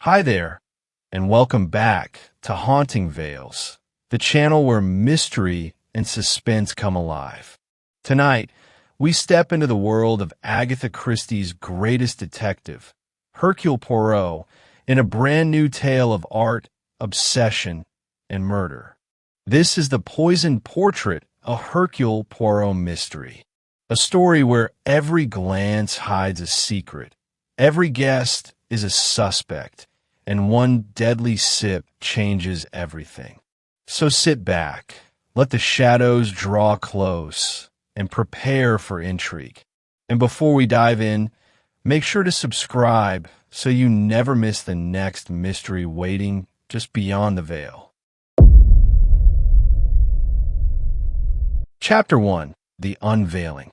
Hi there, and welcome back to Haunting Veils, the channel where mystery and suspense come alive. Tonight, we step into the world of Agatha Christie's greatest detective, Hercule Poirot, in a brand new tale of art, obsession, and murder. This is the poisoned portrait of Hercule Poirot Mystery, a story where every glance hides a secret, every guest is a suspect, and one deadly sip changes everything. So sit back, let the shadows draw close, and prepare for intrigue. And before we dive in, make sure to subscribe so you never miss the next mystery waiting just beyond the veil. Chapter 1. The Unveiling.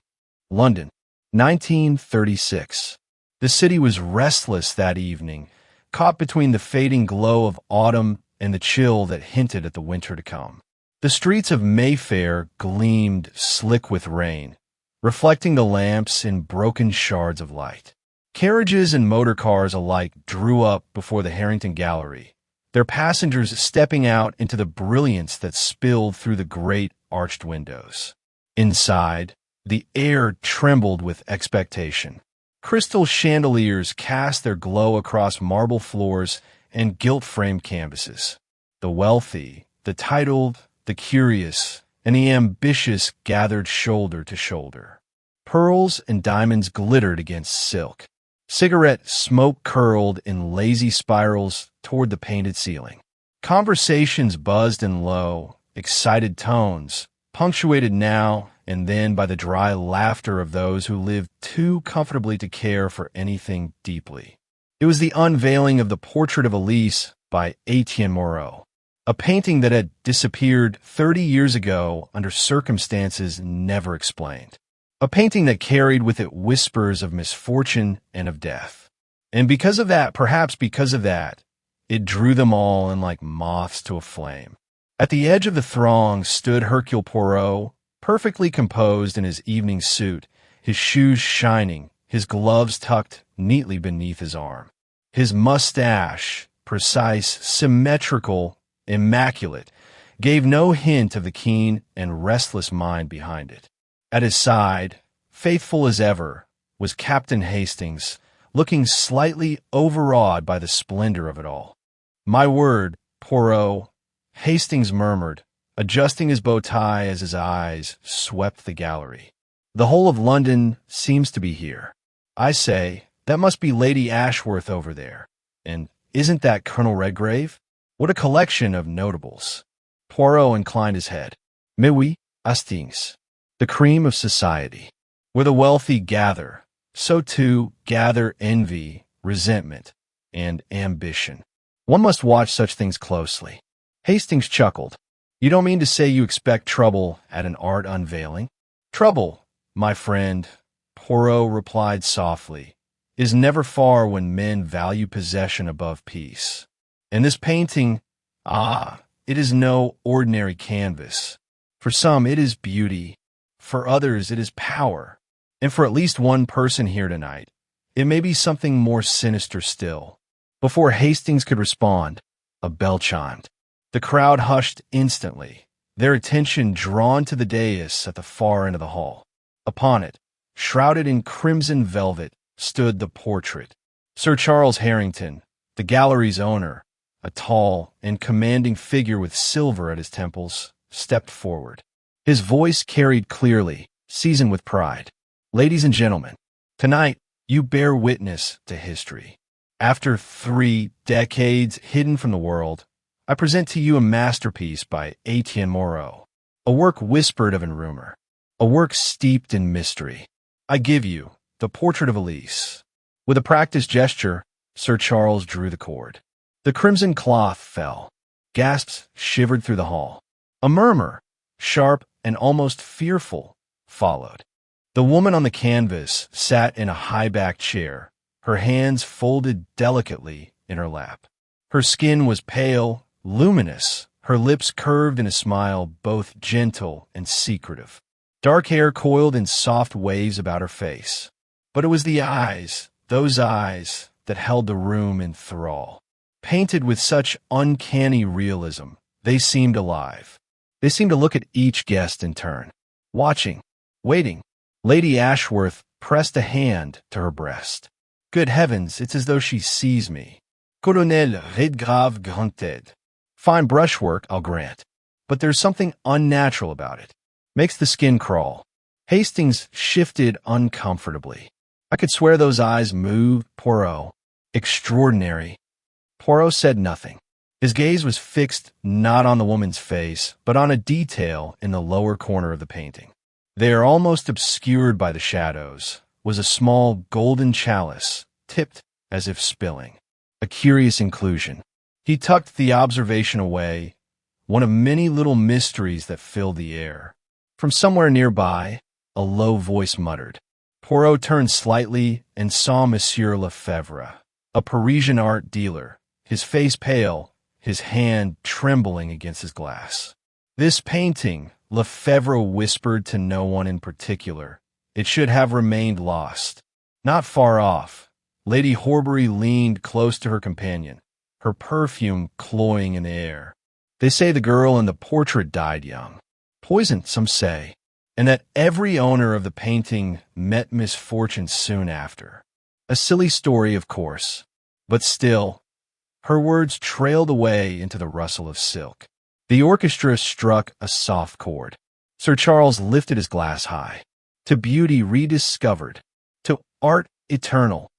London, 1936. The city was restless that evening, caught between the fading glow of autumn and the chill that hinted at the winter to come. The streets of Mayfair gleamed slick with rain, reflecting the lamps in broken shards of light. Carriages and motor cars alike drew up before the Harrington Gallery, their passengers stepping out into the brilliance that spilled through the great arched windows. Inside, the air trembled with expectation. Crystal chandeliers cast their glow across marble floors and gilt-framed canvases. The wealthy, the titled, the curious, and the ambitious gathered shoulder to shoulder. Pearls and diamonds glittered against silk. Cigarette smoke curled in lazy spirals toward the painted ceiling. Conversations buzzed in low, excited tones, punctuated now and then by the dry laughter of those who lived too comfortably to care for anything deeply. It was the unveiling of the Portrait of Elise by Etienne Moreau, a painting that had disappeared 30 years ago under circumstances never explained. A painting that carried with it whispers of misfortune and of death. And because of that, perhaps because of that, it drew them all in like moths to a flame. At the edge of the throng stood Hercule Poirot, perfectly composed in his evening suit, his shoes shining, his gloves tucked neatly beneath his arm. His mustache, precise, symmetrical, immaculate, gave no hint of the keen and restless mind behind it. At his side, faithful as ever, was Captain Hastings, looking slightly overawed by the splendor of it all. "My word, Poirot," Hastings murmured, adjusting his bow tie as his eyes swept the gallery. "The whole of London seems to be here. I say, that must be Lady Ashworth over there. And isn't that Colonel Redgrave? What a collection of notables." Poirot inclined his head. "Mais oui, Hastings. The cream of society. Where the wealthy gather, so too gather envy, resentment, and ambition. One must watch such things closely." Hastings chuckled. "You don't mean to say you expect trouble at an art unveiling?" "Trouble, my friend," Poirot replied softly, "is never far when men value possession above peace. And this painting, it is no ordinary canvas. For some it is beauty, for others it is power, and for at least one person here tonight, it may be something more sinister still." Before Hastings could respond, a bell chimed. The crowd hushed instantly, their attention drawn to the dais at the far end of the hall. Upon it, shrouded in crimson velvet, stood the portrait. Sir Charles Harrington, the gallery's owner, a tall and commanding figure with silver at his temples, stepped forward. His voice carried clearly, seasoned with pride. "Ladies and gentlemen, tonight you bear witness to history. After 3 decades hidden from the world, I present to you a masterpiece by Etienne Moreau, a work whispered of in rumor, a work steeped in mystery. I give you the Portrait of Elise." With a practiced gesture, Sir Charles drew the cord. The crimson cloth fell. Gasps shivered through the hall. A murmur, sharp and almost fearful, followed. The woman on the canvas sat in a high-backed chair, her hands folded delicately in her lap. Her skin was pale, luminous, her lips curved in a smile both gentle and secretive. Dark hair coiled in soft waves about her face. But it was the eyes, those eyes, that held the room in thrall. painted with such uncanny realism. They seemed alive. They seemed to look at each guest in turn, watching, waiting. Lady Ashworth pressed a hand to her breast. Good heavens, it's as though she sees me. Colonel Redgrave grunted. Fine brushwork, I'll grant. But there's something unnatural about it. Makes the skin crawl. Hastings shifted uncomfortably. I could swear those eyes moved, Poirot. Extraordinary. Poirot said nothing. His gaze was fixed not on the woman's face, but on a detail in the lower corner of the painting. There, almost obscured by the shadows, was a small golden chalice, tipped as if spilling. A curious inclusion. He tucked the observation away, one of many little mysteries that filled the air. From somewhere nearby, a low voice muttered. Poirot turned slightly and saw Monsieur Lefebvre, a Parisian art dealer, his face pale, his hand trembling against his glass. This painting, Lefebvre whispered to no one in particular. It should have remained lost. Not far off, Lady Horbury leaned close to her companion, her perfume cloying in the air. They say the girl in the portrait died young. Poisoned, some say, and that every owner of the painting met misfortune soon after. A silly story, of course, but still, her words trailed away into the rustle of silk. The orchestra struck a soft chord. Sir Charles lifted his glass high. To beauty rediscovered, to art eternal.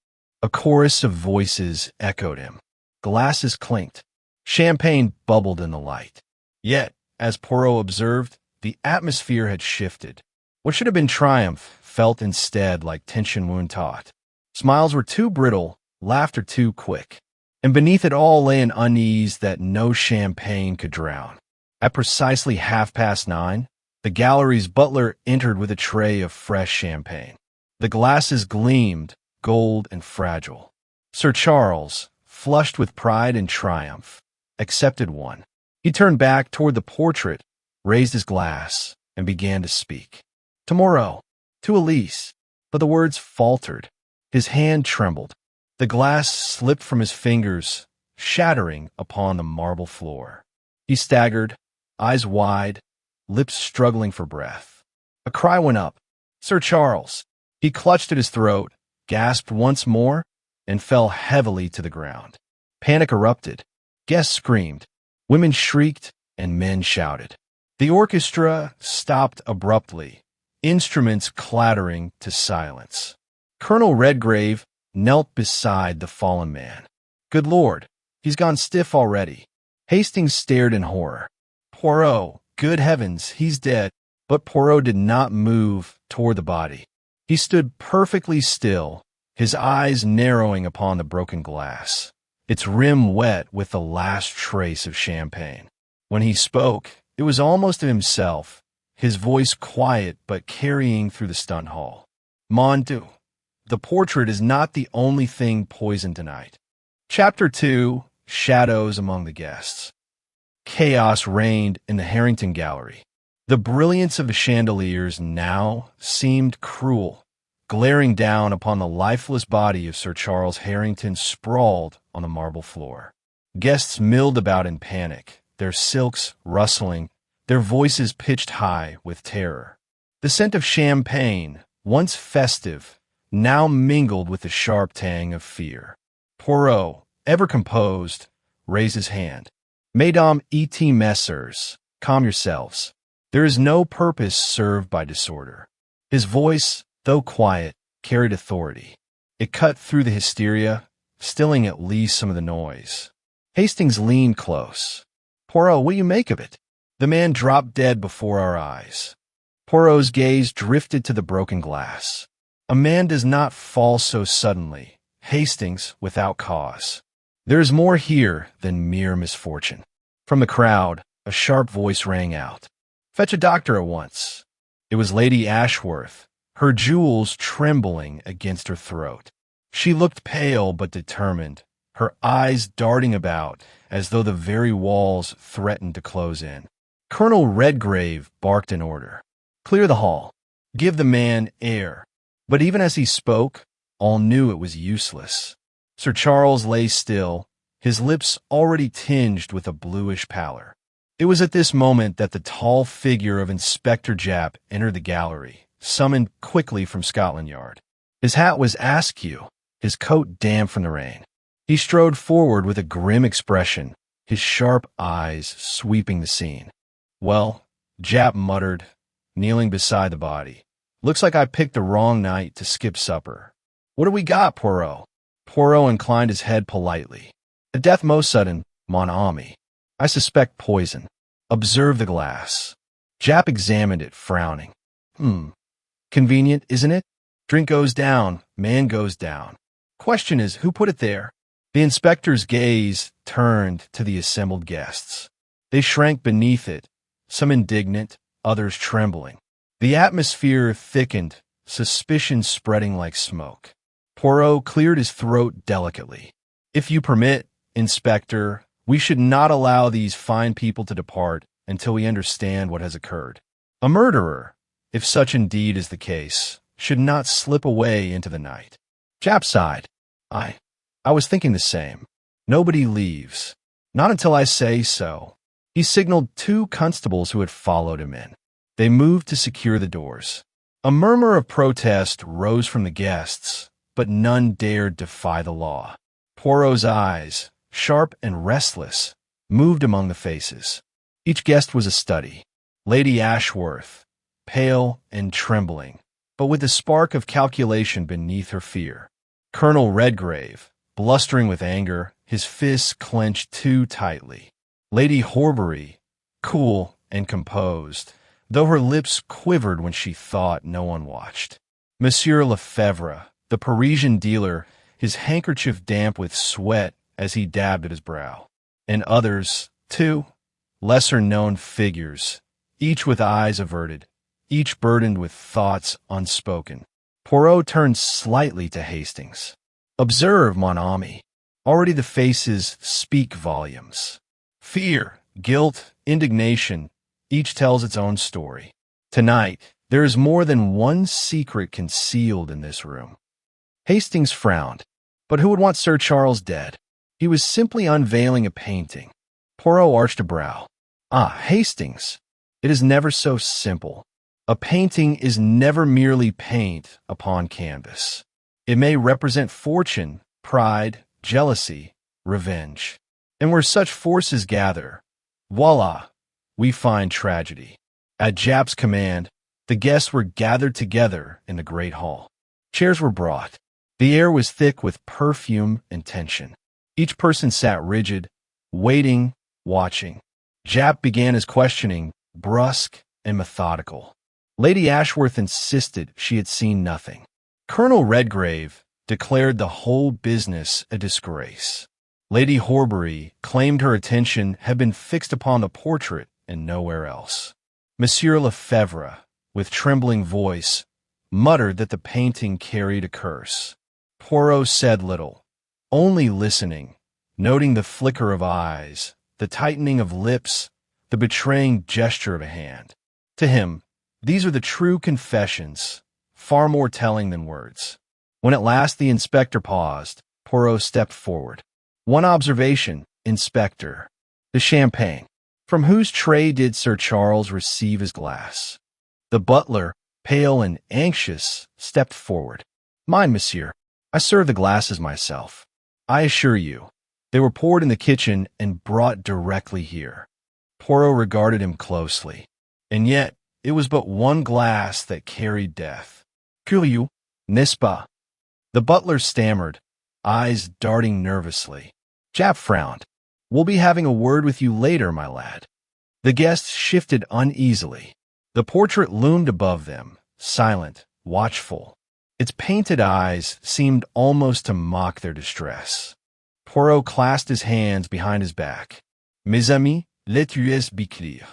A chorus of voices echoed him. Glasses clinked. Champagne bubbled in the light. Yet, as Poirot observed, the atmosphere had shifted. What should have been triumph felt instead like tension wound taut. Smiles were too brittle, laughter too quick. And beneath it all lay an unease that no champagne could drown. At precisely 9:30, the gallery's butler entered with a tray of fresh champagne. The glasses gleamed, gold and fragile. Sir Charles, flushed with pride and triumph, accepted one. He turned back toward the portrait, raised his glass, and began to speak. To Moreau, to Elise, but the words faltered. His hand trembled. The glass slipped from his fingers, shattering upon the marble floor. He staggered, eyes wide, lips struggling for breath. A cry went up. Sir Charles! He clutched at his throat, gasped once more, and fell heavily to the ground. Panic erupted. Guests screamed. Women shrieked, and men shouted. The orchestra stopped abruptly, instruments clattering to silence. Colonel Redgrave knelt beside the fallen man. Good Lord, he's gone stiff already. Hastings stared in horror. Poirot, good heavens, he's dead. But Poirot did not move toward the body. He stood perfectly still, his eyes narrowing upon the broken glass, its rim wet with the last trace of champagne. When he spoke, it was almost of himself, his voice quiet but carrying through the stunned hall. Mon Dieu, the portrait is not the only thing poisoned tonight. Chapter 2, Shadows Among the Guests. Chaos reigned in the Harrington Gallery. The brilliance of the chandeliers now seemed cruel, glaring down upon the lifeless body of Sir Charles Harrington sprawled on the marble floor. Guests milled about in panic, their silks rustling, their voices pitched high with terror. The scent of champagne, once festive, now mingled with the sharp tang of fear. Poirot, ever composed, raised his hand. Mesdames et messieurs, calm yourselves. There is no purpose served by disorder. His voice, though quiet, carried authority. It cut through the hysteria, stilling at least some of the noise. Hastings leaned close. Poirot, what do you make of it? The man dropped dead before our eyes. Poirot's gaze drifted to the broken glass. A man does not fall so suddenly, Hastings, without cause. There is more here than mere misfortune. From the crowd, a sharp voice rang out. Fetch a doctor at once. It was Lady Ashworth, her jewels trembling against her throat. She looked pale but determined, her eyes darting about as though the very walls threatened to close in. Colonel Redgrave barked an order. Clear the hall. Give the man air. But even as he spoke, all knew it was useless. Sir Charles lay still, his lips already tinged with a bluish pallor. It was at this moment that the tall figure of Inspector Japp entered the gallery, summoned quickly from Scotland Yard. His hat was askew, his coat damp from the rain. He strode forward with a grim expression, his sharp eyes sweeping the scene. "Well," Japp muttered, kneeling beside the body. "Looks like I picked the wrong night to skip supper. What do we got, Poirot?" Poirot inclined his head politely. "A death most sudden, mon ami. I suspect poison. Observe the glass." Japp examined it, frowning. Convenient, isn't it? Drink goes down, man goes down. Question is, who put it there?" The inspector's gaze turned to the assembled guests. They shrank beneath it, some indignant, others trembling. The atmosphere thickened, suspicion spreading like smoke. Poirot cleared his throat delicately. "If you permit, Inspector, we should not allow these fine people to depart until we understand what has occurred. A murderer, if such indeed is the case, should not slip away into the night." Japp sighed. I was thinking the same. Nobody leaves. Not until I say so." He signaled 2 constables who had followed him in. They moved to secure the doors. A murmur of protest rose from the guests, but none dared defy the law. Poirot's eyes, sharp and restless, moved among the faces. Each guest was a study. Lady Ashworth, pale and trembling, but with a spark of calculation beneath her fear. Colonel Redgrave, blustering with anger, his fists clenched too tightly. Lady Horbury, cool and composed, though her lips quivered when she thought no one watched. Monsieur Lefebvre, the Parisian dealer, his handkerchief damp with sweat as he dabbed at his brow. And others, too, lesser-known figures, each with eyes averted, each burdened with thoughts unspoken. Poirot turned slightly to Hastings. "Observe, mon ami. Already the faces speak volumes. Fear, guilt, indignation, each tells its own story. Tonight, there is more than one secret concealed in this room." Hastings frowned. But who would want Sir Charles dead? He was simply unveiling a painting. Poirot arched a brow. Hastings, it is never so simple. A painting is never merely paint upon canvas. It may represent fortune, pride, jealousy, revenge. And where such forces gather, voila, we find tragedy. At Japp's command, the guests were gathered together in the great hall. Chairs were brought. The air was thick with perfume and tension. Each person sat rigid, waiting, watching. Japp began his questioning, brusque and methodical. Lady Ashworth insisted she had seen nothing. Colonel Redgrave declared the whole business a disgrace. Lady Horbury claimed her attention had been fixed upon the portrait and nowhere else. Monsieur Lefebvre, with trembling voice, muttered that the painting carried a curse. Poirot said little, only listening, noting the flicker of eyes, the tightening of lips, the betraying gesture of a hand. To him, these are the true confessions, far more telling than words. When at last the inspector paused, Poirot stepped forward. "One observation, Inspector. The champagne. From whose tray did Sir Charles receive his glass?" The butler, pale and anxious, stepped forward. "Mine, monsieur. I served the glasses myself. I assure you, they were poured in the kitchen and brought directly here." Poirot regarded him closely. And yet, it was but one glass that carried death. "Curieux, n'est-ce pas?" The butler stammered, eyes darting nervously. Japp frowned. "We'll be having a word with you later, my lad." The guests shifted uneasily. The portrait loomed above them, silent, watchful. Its painted eyes seemed almost to mock their distress. Poirot clasped his hands behind his back. "Mes amis, laissez bien clair.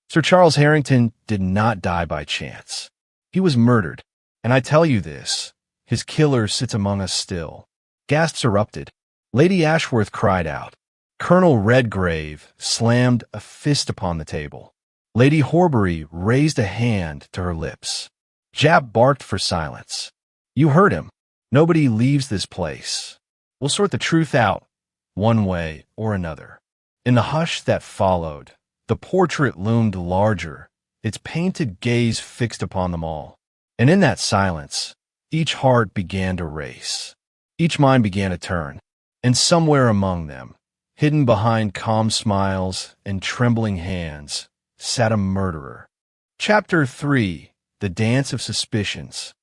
Sir Charles Harrington did not die by chance. He was murdered, and I tell you this, his killer sits among us still." Gasps erupted. Lady Ashworth cried out. Colonel Redgrave slammed a fist upon the table. Lady Horbury raised a hand to her lips. Japp barked for silence. "You heard him. Nobody leaves this place. We'll sort the truth out. one way or another. In the hush that followed, the portrait loomed larger, its painted gaze fixed upon them all. And in that silence, each heart began to race. Each mind began to turn. And somewhere among them, hidden behind calm smiles and trembling hands, sat a murderer. Chapter 3: The Dance of Suspicions.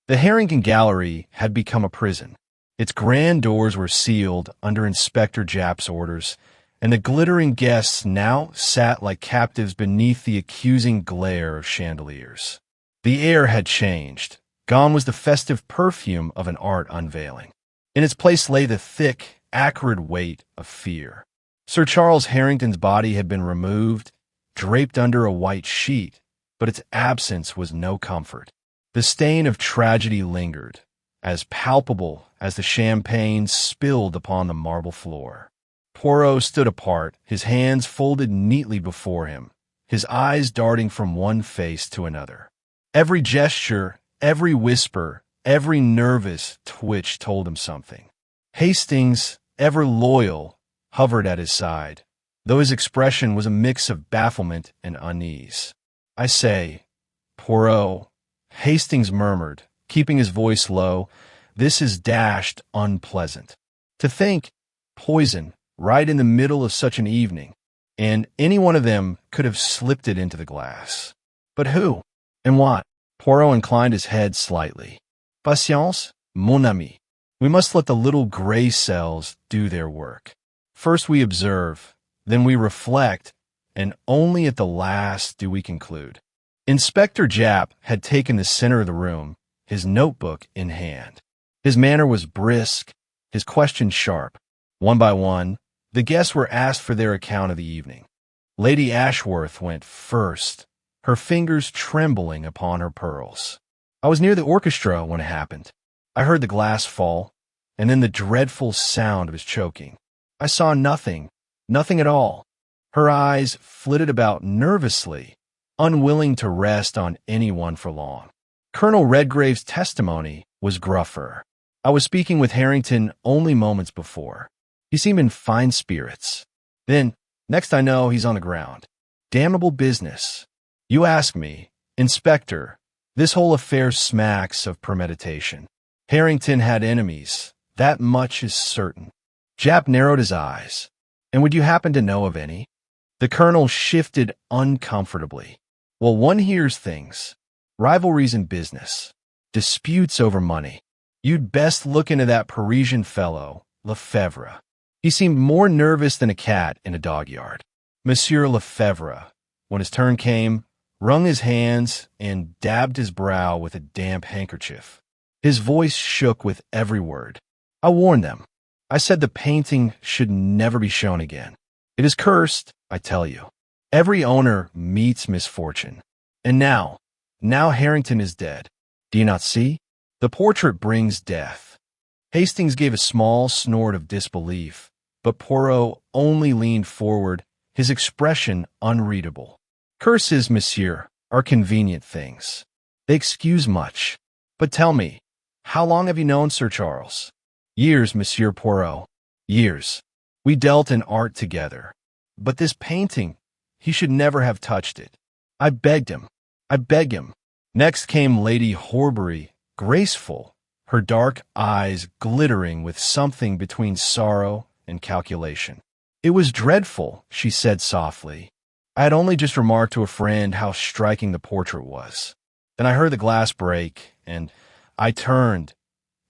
The Harrington Gallery had become a prison. Its grand doors were sealed under Inspector Japp's orders, and the glittering guests now sat like captives beneath the accusing glare of chandeliers. The air had changed. Gone was the festive perfume of an art unveiling. In its place lay the thick, acrid weight of fear. Sir Charles Harrington's body had been removed, draped under a white sheet, but its absence was no comfort. The stain of tragedy lingered, as palpable as the champagne spilled upon the marble floor. Poirot stood apart, his hands folded neatly before him, his eyes darting from one face to another. Every gesture, every whisper, every nervous twitch told him something. Hastings, ever loyal, hovered at his side, though his expression was a mix of bafflement and unease. "I say, Poirot," Hastings murmured, keeping his voice low, "this is dashed unpleasant. To think, poison, right in the middle of such an evening, and any one of them could have slipped it into the glass. But who? And what?" Poirot inclined his head slightly. "Patience, mon ami. We must let the little gray cells do their work. First we observe, then we reflect, and only at the last do we conclude." Inspector Japp had taken the center of the room, his notebook in hand. His manner was brisk, his questions sharp. One by one, the guests were asked for their account of the evening. Lady Ashworth went first, her fingers trembling upon her pearls. "I was near the orchestra when it happened. I heard the glass fall, and then the dreadful sound of his choking. I saw nothing, nothing at all." Her eyes flitted about nervously, unwilling to rest on anyone for long. Colonel Redgrave's testimony was gruffer. "I was speaking with Harrington only moments before. He seemed in fine spirits. Then, next I know, he's on the ground. Damnable business. You ask me, Inspector, this whole affair smacks of premeditation. Harrington had enemies, that much is certain." Japp narrowed his eyes. "And would you happen to know of any?" The colonel shifted uncomfortably. "Well, one hears things. Rivalries in business. Disputes over money. You'd best look into that Parisian fellow, Lefebvre. He seemed more nervous than a cat in a dog yard." Monsieur Lefebvre, when his turn came, wrung his hands and dabbed his brow with a damp handkerchief. His voice shook with every word. "I warned them. I said the painting should never be shown again. It is cursed, I tell you. Every owner meets misfortune. And now Harrington is dead. Do you not see? The portrait brings death." Hastings gave a small snort of disbelief, but Poirot only leaned forward, his expression unreadable. "Curses, monsieur, are convenient things. They excuse much. But tell me, how long have you known Sir Charles?" "Years, Monsieur Poirot, years. We dealt in art together. But this painting, he should never have touched it. I begged him. I beg him." Next came Lady Horbury, graceful, her dark eyes glittering with something between sorrow and calculation. "It was dreadful," she said softly. "I had only just remarked to a friend how striking the portrait was. Then I heard the glass break, and I turned,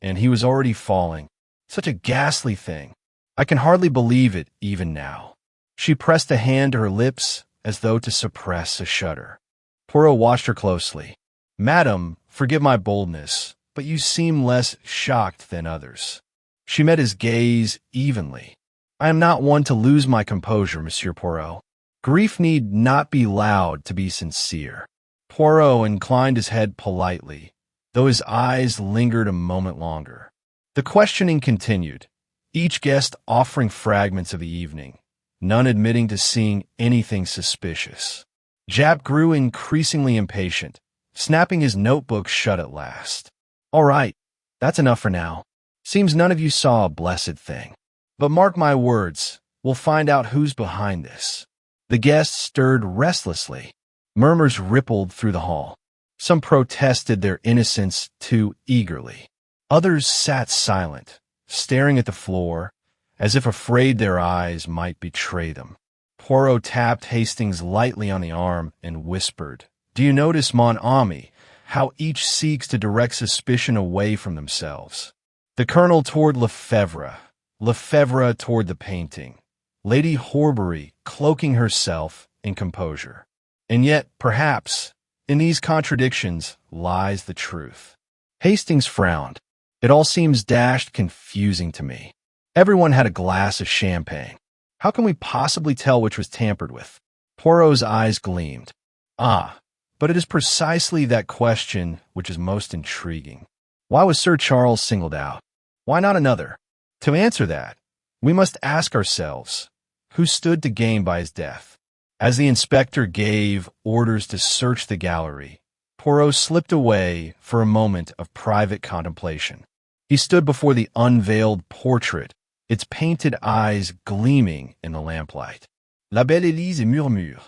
and he was already falling. Such a ghastly thing. I can hardly believe it even now." She pressed a hand to her lips as though to suppress a shudder. Poirot watched her closely. "Madam, forgive my boldness, but you seem less shocked than others." She met his gaze evenly. "I am not one to lose my composure, Monsieur Poirot. Grief need not be loud to be sincere." Poirot inclined his head politely, though his eyes lingered a moment longer. The questioning continued, each guest offering fragments of the evening, none admitting to seeing anything suspicious. Japp grew increasingly impatient, snapping his notebook shut at last. "All right, that's enough for now. Seems none of you saw a blessed thing." But mark my words, we'll find out who's behind this. The guests stirred restlessly. Murmurs rippled through the hall. Some protested their innocence too eagerly. Others sat silent, staring at the floor, as if afraid their eyes might betray them. Poirot tapped Hastings lightly on the arm and whispered, "Do you notice, mon ami, how each seeks to direct suspicion away from themselves? The colonel toward Lefebvre toward the painting, Lady Horbury cloaking herself in composure. And yet, perhaps, in these contradictions lies the truth." Hastings frowned. "It all seems dashed confusing to me. Everyone had a glass of champagne. How can we possibly tell which was tampered with?" Poirot's eyes gleamed. "Ah, but it is precisely that question which is most intriguing. Why was Sir Charles singled out? Why not another? To answer that, we must ask ourselves, who stood to gain by his death?" As the inspector gave orders to search the gallery, Poirot slipped away for a moment of private contemplation. He stood before the unveiled portrait, its painted eyes gleaming in the lamplight. La belle Elise murmure.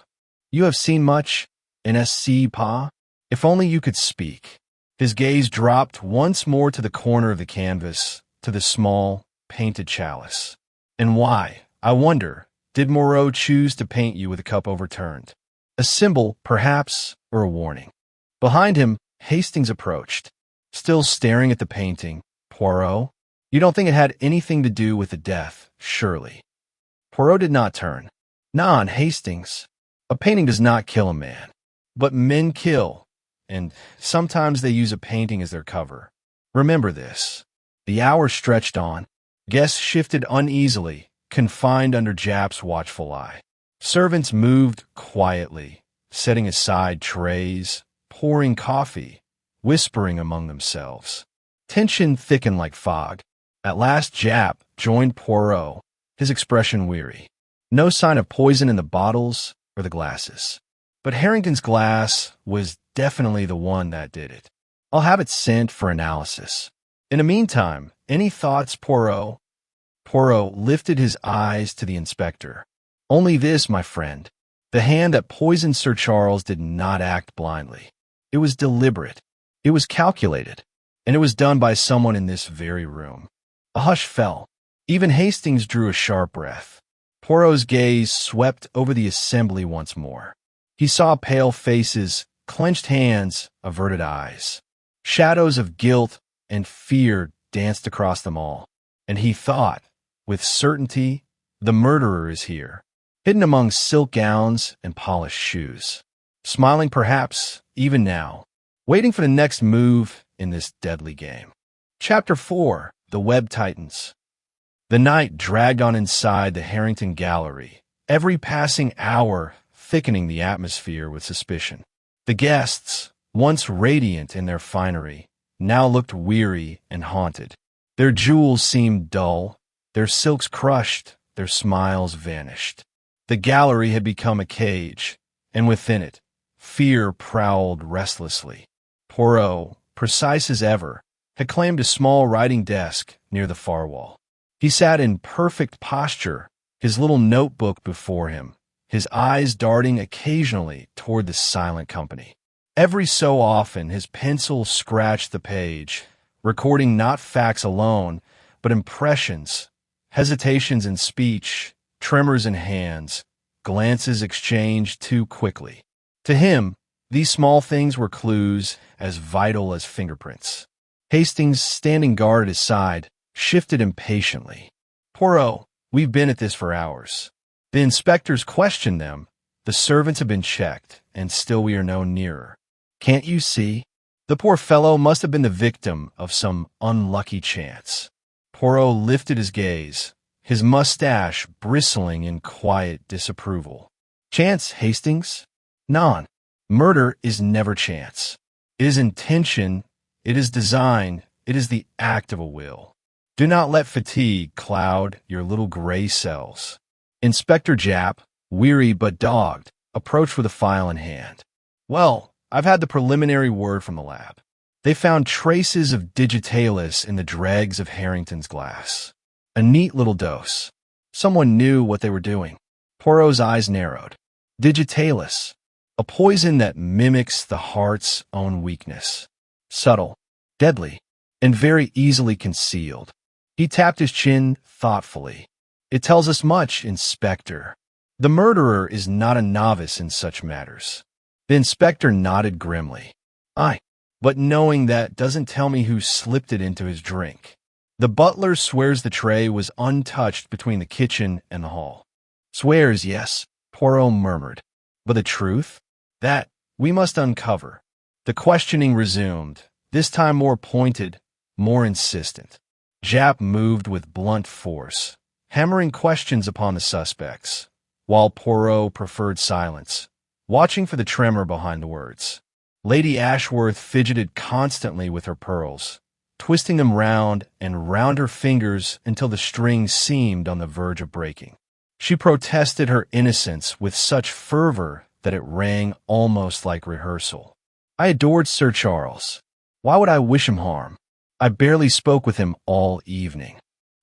"You have seen much, n'est-ce pas? If only you could speak." His gaze dropped once more to the corner of the canvas, to the small, painted chalice. "And why, I wonder, did Moreau choose to paint you with a cup overturned? A symbol, perhaps, or a warning?" Behind him, Hastings approached, still staring at the painting. "Poirot, you don't think it had anything to do with the death, surely?" Poirot did not turn. "Non, Hastings. A painting does not kill a man. But men kill, and sometimes they use a painting as their cover. Remember this." The hours stretched on. Guests shifted uneasily, confined under Japp's watchful eye. Servants moved quietly, setting aside trays, pouring coffee, whispering among themselves. Tension thickened like fog. At last Japp joined Poirot, his expression weary. No sign of poison in the bottles or the glasses. But Harrington's glass was definitely the one that did it. "I'll have it sent for analysis. In the meantime, any thoughts, Poirot?" Poirot lifted his eyes to the inspector. "Only this, my friend. The hand that poisoned Sir Charles did not act blindly. It was deliberate. It was calculated. And it was done by someone in this very room." A hush fell. Even Hastings drew a sharp breath. Poirot's gaze swept over the assembly once more. He saw pale faces, clenched hands, averted eyes. Shadows of guilt and fear danced across them all. And he thought, with certainty, the murderer is here, hidden among silk gowns and polished shoes. Smiling perhaps, even now, waiting for the next move in this deadly game. Chapter 4. The Web Tightens. The night dragged on inside the Harrington Gallery, every passing hour thickening the atmosphere with suspicion. The guests, once radiant in their finery, now looked weary and haunted. Their jewels seemed dull, their silks crushed, their smiles vanished. The gallery had become a cage, and within it, fear prowled restlessly. Poirot, precise as ever, had claimed a small writing desk near the far wall. He sat in perfect posture, his little notebook before him, his eyes darting occasionally toward the silent company. Every so often his pencil scratched the page, recording not facts alone, but impressions, hesitations in speech, tremors in hands, glances exchanged too quickly. To him, these small things were clues as vital as fingerprints. Hastings, standing guard at his side, shifted impatiently. "Poirot, we've been at this for hours. The inspectors questioned them, the servants have been checked, and still we are no nearer. Can't you see? The poor fellow must have been the victim of some unlucky chance." Poirot lifted his gaze, his mustache bristling in quiet disapproval. "Chance, Hastings? Non. Murder is never chance. It is intention, it is design, it is the act of a will. Do not let fatigue cloud your little gray cells." Inspector Japp, weary but dogged, approached with a file in hand. "Well, I've had the preliminary word from the lab. They found traces of digitalis in the dregs of Harrington's glass. A neat little dose. Someone knew what they were doing. Poirot's eyes narrowed. Digitalis. A poison that mimics the heart's own weakness. Subtle, deadly, and very easily concealed. He tapped his chin thoughtfully. It tells us much, Inspector. The murderer is not a novice in such matters. The inspector nodded grimly. Aye, but knowing that doesn't tell me who slipped it into his drink. The butler swears the tray was untouched between the kitchen and the hall. Swears, yes, Poirot murmured. But the truth? That we must uncover. The questioning resumed, this time more pointed, more insistent. Japp moved with blunt force, hammering questions upon the suspects, while Poirot preferred silence, watching for the tremor behind the words. Lady Ashworth fidgeted constantly with her pearls, twisting them round and round her fingers until the string seemed on the verge of breaking. She protested her innocence with such fervor that it rang almost like rehearsal. I adored Sir Charles. Why would I wish him harm? I barely spoke with him all evening.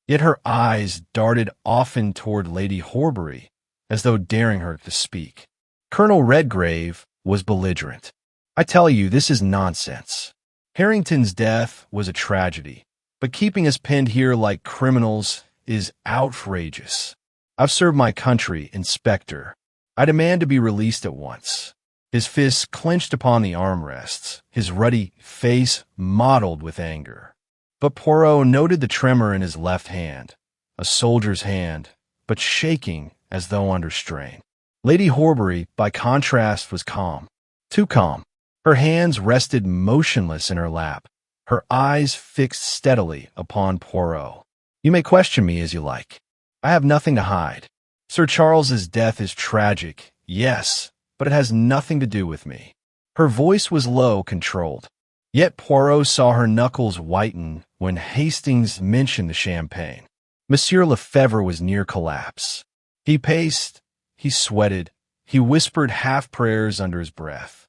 Yet her eyes darted often toward Lady Horbury, as though daring her to speak. Colonel Redgrave was belligerent. I tell you, this is nonsense. Harrington's death was a tragedy, but keeping us pinned here like criminals is outrageous. I've served my country, Inspector. I demand to be released at once. His fists clenched upon the armrests, his ruddy face mottled with anger. But Poirot noted the tremor in his left hand, a soldier's hand, but shaking as though under strain. Lady Horbury, by contrast, was calm, too calm. Her hands rested motionless in her lap, her eyes fixed steadily upon Poirot. You may question me as you like. I have nothing to hide. Sir Charles's death is tragic, yes, but it has nothing to do with me. Her voice was low, controlled. Yet Poirot saw her knuckles whiten when Hastings mentioned the champagne. Monsieur Lefebvre was near collapse. He paced, he sweated, he whispered half-prayers under his breath.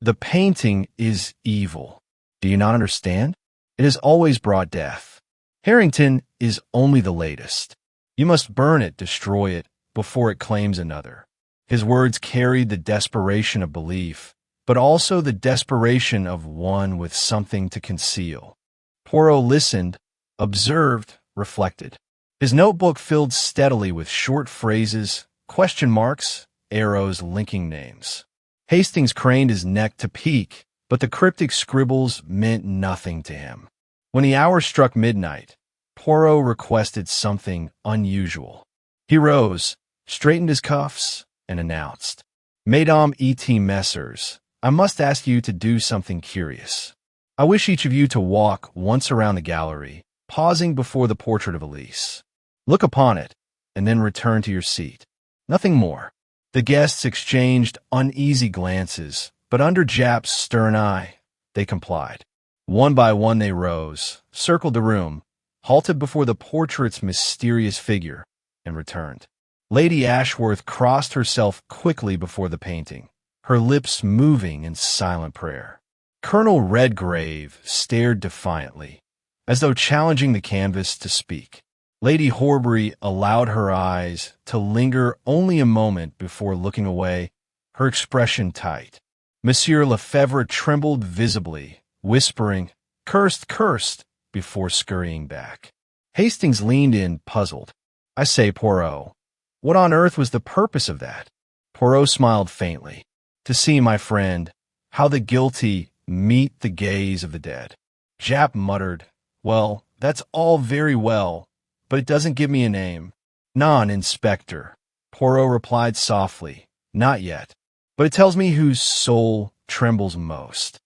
The painting is evil. Do you not understand? It has always brought death. Harrington is only the latest. You must burn it, destroy it, before it claims another. His words carried the desperation of belief, but also the desperation of one with something to conceal. Poirot listened, observed, reflected. His notebook filled steadily with short phrases, question marks, arrows linking names. Hastings craned his neck to peek, but the cryptic scribbles meant nothing to him. When the hour struck midnight, Poirot requested something unusual. He rose, straightened his cuffs, and announced, Mesdames et Messieurs, I must ask you to do something curious. I wish each of you to walk once around the gallery, pausing before the portrait of Elise. Look upon it, and then return to your seat. Nothing more. The guests exchanged uneasy glances, but under Japp's stern eye, they complied. One by one they rose, circled the room, halted before the portrait's mysterious figure, and returned. Lady Ashworth crossed herself quickly before the painting, her lips moving in silent prayer. Colonel Redgrave stared defiantly, as though challenging the canvas to speak. Lady Horbury allowed her eyes to linger only a moment before looking away, her expression tight. Monsieur Lefebvre trembled visibly, whispering, Cursed, cursed, before scurrying back. Hastings leaned in, puzzled. I say, Poirot, what on earth was the purpose of that? Poirot smiled faintly. To see, my friend, how the guilty meet the gaze of the dead. Japp muttered, Well, that's all very well, but it doesn't give me a name. Non, Inspector. Poirot replied softly, Not yet, but it tells me whose soul trembles most.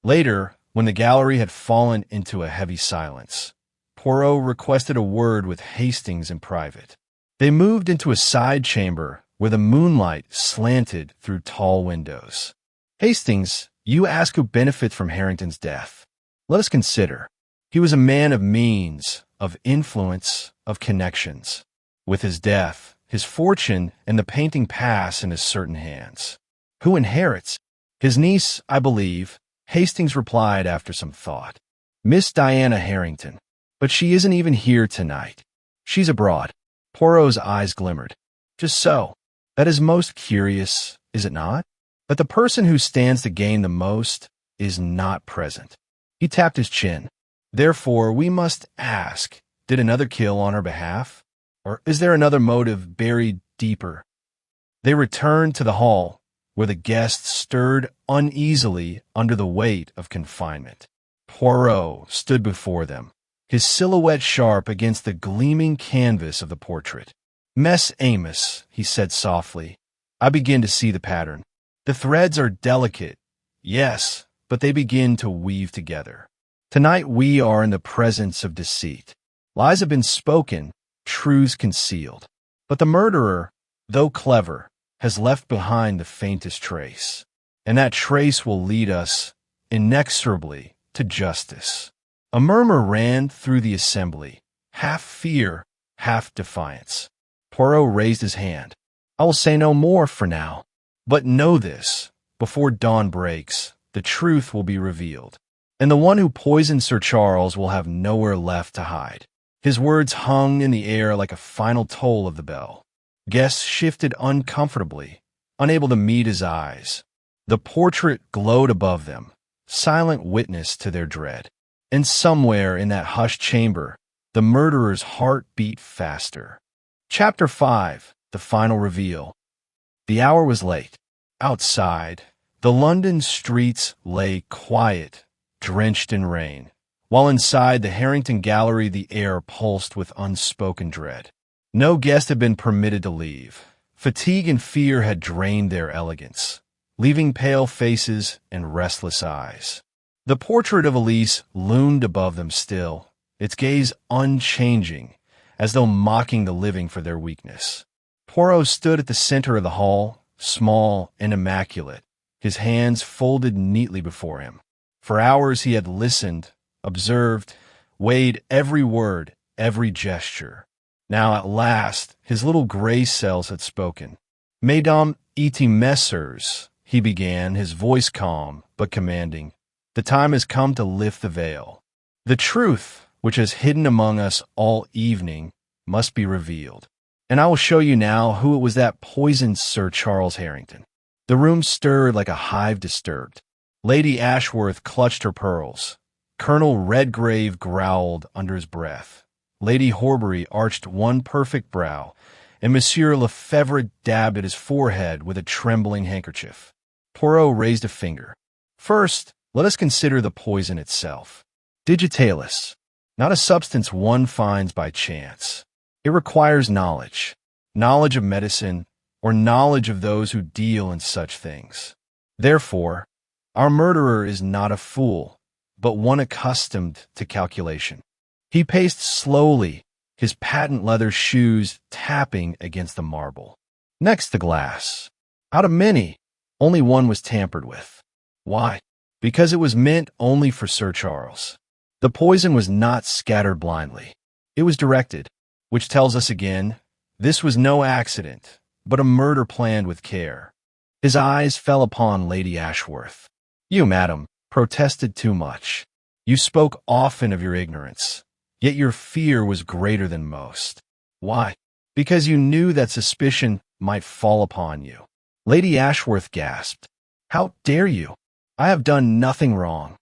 Later, when the gallery had fallen into a heavy silence, Poirot requested a word with Hastings in private. They moved into a side chamber where the moonlight slanted through tall windows. Hastings, you ask who benefits from Harrington's death. Let us consider. He was a man of means, of influence, of connections. With his death, his fortune and the painting pass in his certain hands. Who inherits? His niece, I believe, Hastings replied after some thought. Miss Diana Harrington. But she isn't even here tonight. She's abroad. Poirot's eyes glimmered. Just so. That is most curious, is it not? That the person who stands to gain the most is not present. He tapped his chin. Therefore, we must ask, did another kill on her behalf? Or is there another motive buried deeper? They returned to the hall, where the guests stirred uneasily under the weight of confinement. Poirot stood before them, his silhouette sharp against the gleaming canvas of the portrait. Mess Amos, he said softly, I begin to see the pattern. The threads are delicate, yes, but they begin to weave together. Tonight we are in the presence of deceit. Lies have been spoken, truths concealed. But the murderer, though clever, has left behind the faintest trace. And that trace will lead us, inexorably, to justice. A murmur ran through the assembly, half fear, half defiance. Poirot raised his hand. I will say no more for now. But know this, before dawn breaks, the truth will be revealed. And the one who poisoned Sir Charles will have nowhere left to hide. His words hung in the air like a final toll of the bell. Guests shifted uncomfortably, unable to meet his eyes. The portrait glowed above them, silent witness to their dread. And somewhere in that hushed chamber, the murderer's heart beat faster. Chapter 5. The Final Reveal. The hour was late. Outside, the London streets lay quiet, drenched in rain, while inside the Harrington Gallery the air pulsed with unspoken dread. No guest had been permitted to leave. Fatigue and fear had drained their elegance, leaving pale faces and restless eyes. The portrait of Elise loomed above them still, its gaze unchanging, as though mocking the living for their weakness. Poirot stood at the center of the hall, small and immaculate, his hands folded neatly before him. For hours he had listened, observed, weighed every word, every gesture. Now at last his little gray cells had spoken. Mesdames et messieurs, he began, his voice calm but commanding. The time has come to lift the veil. The truth, which has hidden among us all evening, must be revealed. And I will show you now who it was that poisoned Sir Charles Harrington. The room stirred like a hive disturbed. Lady Ashworth clutched her pearls. Colonel Redgrave growled under his breath. Lady Horbury arched one perfect brow, and Monsieur Lefebvre dabbed at his forehead with a trembling handkerchief. Poirot raised a finger. First, let us consider the poison itself. Digitalis, not a substance one finds by chance. It requires knowledge of medicine, or knowledge of those who deal in such things. Therefore, our murderer is not a fool, but one accustomed to calculation. He paced slowly, his patent leather shoes tapping against the marble. Next the glass. Out of many, only one was tampered with. Why? Because it was meant only for Sir Charles. The poison was not scattered blindly. It was directed, which tells us again, this was no accident, but a murder planned with care. His eyes fell upon Lady Ashworth. You, madam, protested too much. You spoke often of your ignorance, yet your fear was greater than most. Why? Because you knew that suspicion might fall upon you. Lady Ashworth gasped. How dare you? I have done nothing wrong.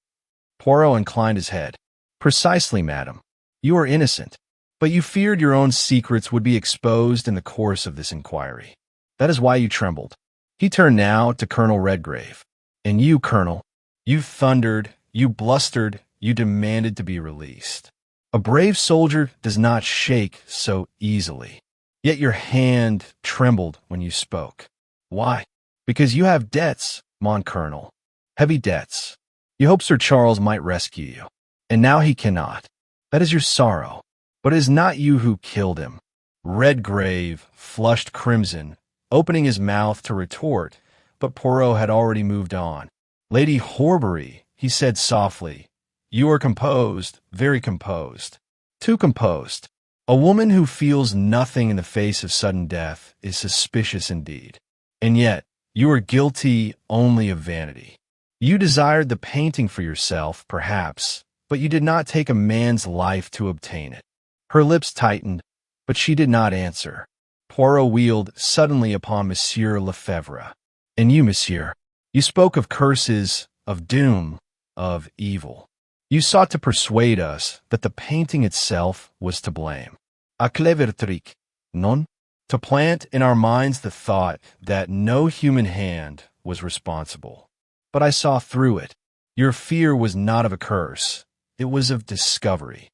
Poirot inclined his head. Precisely, madam. You are innocent, but you feared your own secrets would be exposed in the course of this inquiry. That is why you trembled. He turned now to Colonel Redgrave. And you, Colonel, you thundered, you blustered, you demanded to be released. A brave soldier does not shake so easily. Yet your hand trembled when you spoke. Why? Because you have debts, mon Colonel. Heavy debts. You hoped Sir Charles might rescue you. And now he cannot. That is your sorrow. But it is not you who killed him. Redgrave flushed crimson, opening his mouth to retort, but Poirot had already moved on. Lady Horbury, he said softly, you are composed, very composed. Too composed. A woman who feels nothing in the face of sudden death is suspicious indeed. And yet, you are guilty only of vanity. You desired the painting for yourself, perhaps, but you did not take a man's life to obtain it. Her lips tightened. but she did not answer. Poirot wheeled suddenly upon Monsieur Lefebvre. And you, monsieur, you spoke of curses, of doom, of evil. You sought to persuade us that the painting itself was to blame. A clever trick, non? To plant in our minds the thought that no human hand was responsible. But I saw through it. Your fear was not of a curse. It was of discovery.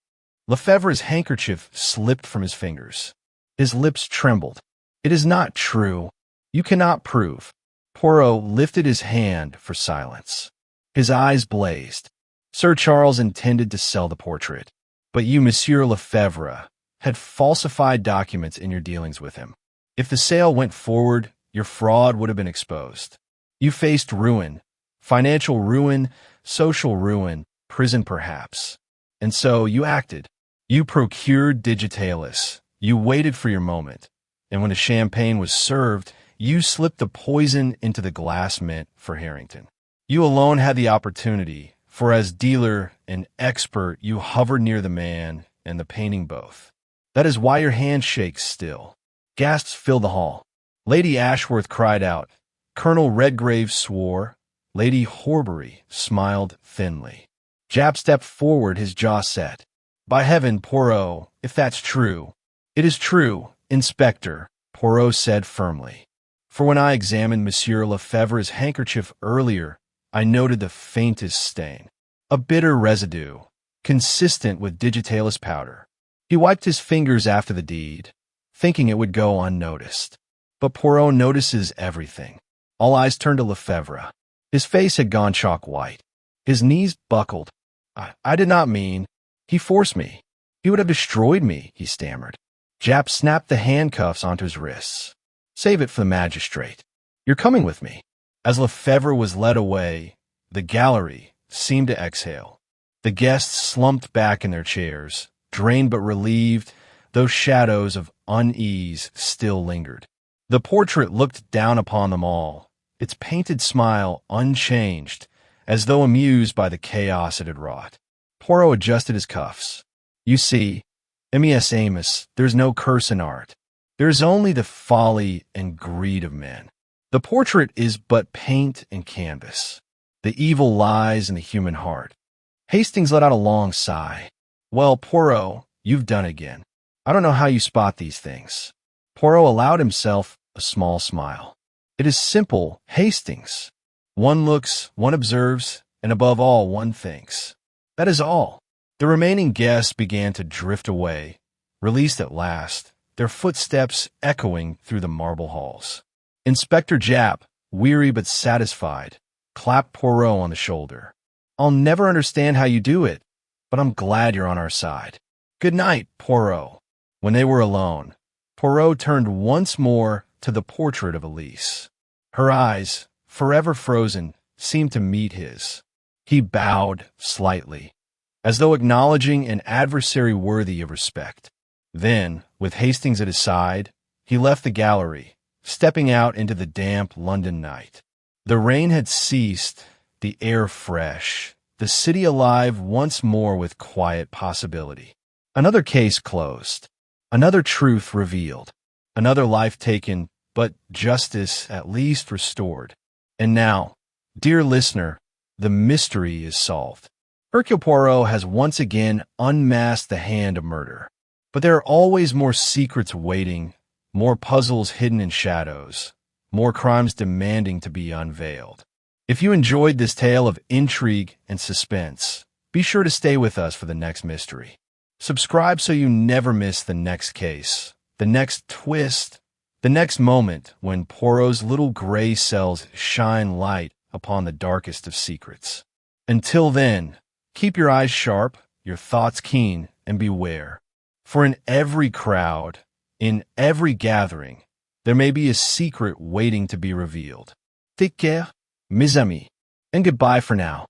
Lefebvre's handkerchief slipped from his fingers. His lips trembled. It is not true. You cannot prove. Poirot lifted his hand for silence. His eyes blazed. Sir Charles intended to sell the portrait, but you, Monsieur Lefebvre, had falsified documents in your dealings with him. If the sale went forward, your fraud would have been exposed. You faced ruin, financial ruin, social ruin, prison perhaps. And so you acted. You procured digitalis. You waited for your moment. And when the champagne was served, you slipped the poison into the glass mint for Harrington. You alone had the opportunity, for as dealer and expert you hovered near the man and the painting both. That is why your hand shakes still. Gasps filled the hall. Lady Ashworth cried out. Colonel Redgrave swore. Lady Horbury smiled thinly. Japp stepped forward, his jaw set. By heaven, Poirot, if that's true. It is true, Inspector, Poirot said firmly. For when I examined Monsieur Lefebvre's handkerchief earlier, I noted the faintest stain, a bitter residue, consistent with digitalis powder. He wiped his fingers after the deed, thinking it would go unnoticed. But Poirot notices everything. All eyes turned to Lefebvre. His face had gone chalk white. His knees buckled. I did not mean. He forced me. He would have destroyed me, he stammered. Japp snapped the handcuffs onto his wrists. Save it for the magistrate. You're coming with me. As Lefebvre was led away, the gallery seemed to exhale. The guests slumped back in their chairs, drained but relieved, though shadows of unease still lingered. The portrait looked down upon them all, its painted smile unchanged, as though amused by the chaos it had wrought. Poirot adjusted his cuffs. You see, M.E.S. Amos, there's no curse in art. There's only the folly and greed of men. The portrait is but paint and canvas. The evil lies in the human heart. Hastings let out a long sigh. Well, Poirot, you've done again. I don't know how you spot these things. Poirot allowed himself a small smile. It is simple, Hastings. One looks, one observes, and above all, one thinks. That is all. The remaining guests began to drift away, released at last, their footsteps echoing through the marble halls. Inspector Japp, weary but satisfied, clapped Poirot on the shoulder. I'll never understand how you do it, but I'm glad you're on our side. Good night, Poirot. When they were alone, Poirot turned once more to the portrait of Elise. Her eyes, forever frozen, seemed to meet his. He bowed slightly, as though acknowledging an adversary worthy of respect. Then, with Hastings at his side, he left the gallery, stepping out into the damp London night. The rain had ceased, the air fresh, the city alive once more with quiet possibility. Another case closed, another truth revealed, another life taken, but justice at least restored. And now, dear listener, the mystery is solved. Hercule Poirot has once again unmasked the hand of murder. But there are always more secrets waiting, more puzzles hidden in shadows, more crimes demanding to be unveiled. If you enjoyed this tale of intrigue and suspense, be sure to stay with us for the next mystery. Subscribe so you never miss the next case, the next twist, the next moment when Poirot's little gray cells shine light upon the darkest of secrets. Until then, keep your eyes sharp, your thoughts keen, and beware. For in every crowd, in every gathering, there may be a secret waiting to be revealed. Take care, mes amis, and goodbye for now.